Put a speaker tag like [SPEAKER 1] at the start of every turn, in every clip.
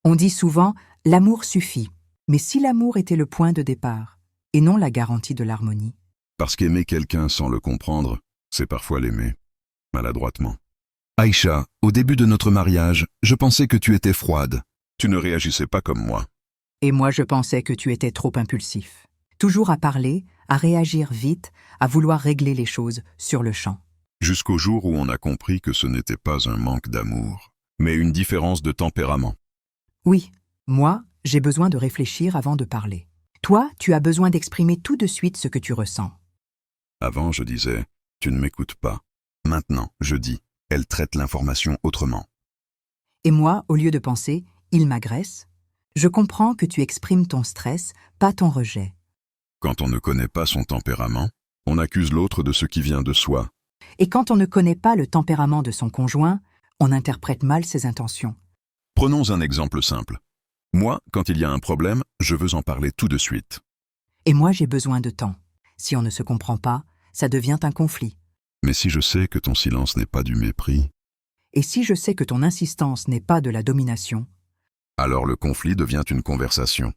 [SPEAKER 1] On dit souvent « l'amour suffit », mais si l'amour était le point de départ, et non la garantie de l'harmonie?
[SPEAKER 2] Parce qu'aimer quelqu'un sans le comprendre, c'est parfois l'aimer, maladroitement. Aïcha, au début de notre mariage, je pensais que tu étais froide. Tu ne réagissais pas comme moi.
[SPEAKER 1] Et moi je pensais que tu étais trop impulsif. Toujours à parler, à réagir vite, à vouloir régler les choses sur le champ.
[SPEAKER 2] Jusqu'au jour où on a compris que ce n'était pas un manque d'amour, mais une différence de tempérament.
[SPEAKER 1] Oui, moi, j'ai besoin de réfléchir avant de parler. Toi, tu as besoin d'exprimer tout de suite ce que tu ressens.
[SPEAKER 2] Avant, je disais, tu ne m'écoutes pas. Maintenant, je dis, elle traite l'information autrement.
[SPEAKER 1] Et moi, au lieu de penser « il m'agresse », je comprends que tu exprimes ton stress, pas ton rejet.
[SPEAKER 2] Quand on ne connaît pas son tempérament, on accuse l'autre de ce qui vient de soi.
[SPEAKER 1] Et quand on ne connaît pas le tempérament de son conjoint, on interprète mal ses intentions.
[SPEAKER 2] Prenons un exemple simple. Moi, quand il y a un problème, je veux en parler tout de suite.
[SPEAKER 1] Et moi, j'ai besoin de temps. Si on ne se comprend pas, ça devient un conflit.
[SPEAKER 2] Mais si je sais que ton silence n'est pas du mépris,
[SPEAKER 1] Et si je sais que ton insistance n'est pas de la domination,
[SPEAKER 2] alors le conflit devient une conversation.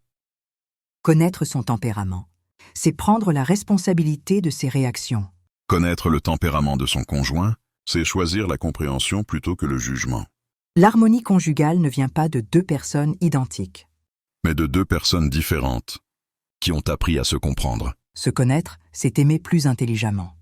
[SPEAKER 1] connaître son tempérament, c'est prendre la responsabilité de ses réactions.
[SPEAKER 2] Connaître le tempérament de son conjoint, c'est choisir la compréhension plutôt que le jugement.
[SPEAKER 1] L'harmonie conjugale ne vient pas de deux personnes identiques.
[SPEAKER 2] Mais de deux personnes différentes, qui ont appris à se comprendre.
[SPEAKER 1] Se connaître, c'est aimer plus intelligemment.